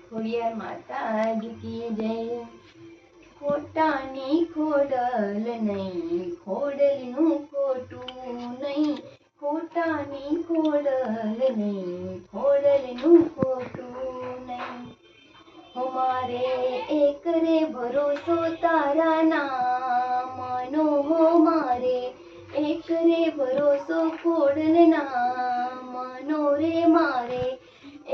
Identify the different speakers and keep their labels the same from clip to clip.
Speaker 1: ખોડિયાર માતાજી કી જય. ખોટાની ખોડલ નહીં, ખોડલનું ખોટું નહીં. ખોટાની ખોડલ નહીં, ખોડલનું ખોટું નહીં. હમારે એક રે ભરોસો તારા નામનો, હમારે એક રે ભરોસો ખોડલ નામનો રે, મારે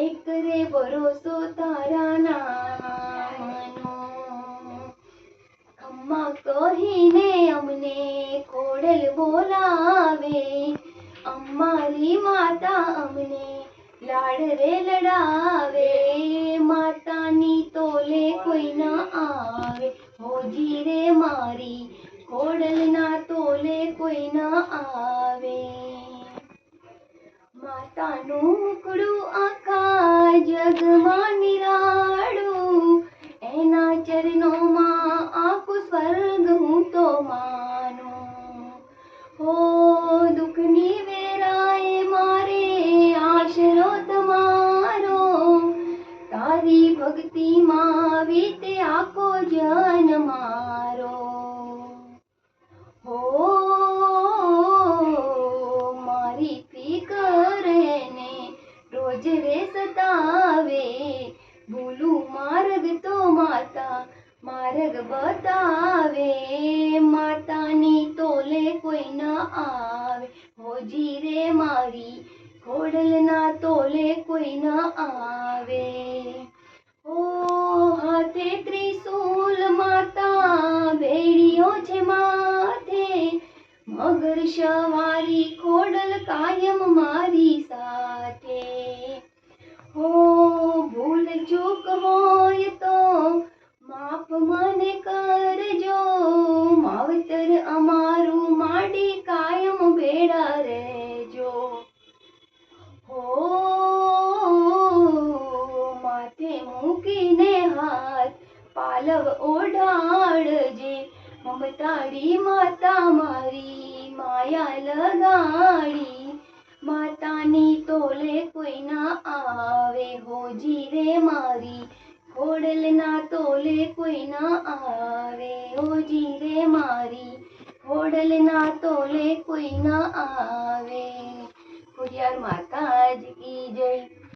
Speaker 1: એક રે ભરોસો તારા નામનો. ખમ્મા કહીને અમને ખોડલ બોલાવે, અમારી માતા અમને લાડ રે લડાવે. માતાની તોલે કોઈ ના આવે, હોજી રે મારી ખોડલના તોલે કોઈ ના આવે. માતાનું મુખડું આખા જગમાં નિરાળું, એના ચરણોમાં આખું સ્વર્ગ હું તો માનું. હો દુઃખની વેરાએ મારે આશરો તમારો, તારી ભક્તિમાં વીતે આખો જન મારો. હો મારી ફિકર એને રોજ રે સતાવે, ભૂલું માર્ગ તો માતા માર્ગ બતાવે. માતાની તોલે કોઈ ન આવે, હોજી રે મારી ખોડલના તોલે કોઈ ન આવે. ઓ હાથે ત્રિશૂલ માતા બેડીઓ છે માથે, મગર સવારી ખોડલ કાયમ મારી સાથે. હો ભૂલ ચૂક હોય તો માફ મને કરજો, માવતર અમારું માંડી કાયમ ભેળા રહેજો. હો માથે મૂકીને હાથ પાલવ ઓઢાડજે, મમતાડી માતા મારી માયા લગાડી. માતાની તોલે કોઈ ના આવે, હોજી રે મારી ખોડલના તોલે કોઈ ના આવે. હોજી રે મારી ખોડલના તોલે કોઈ ના આવે. ખોડિયાર માતાજી કી જય.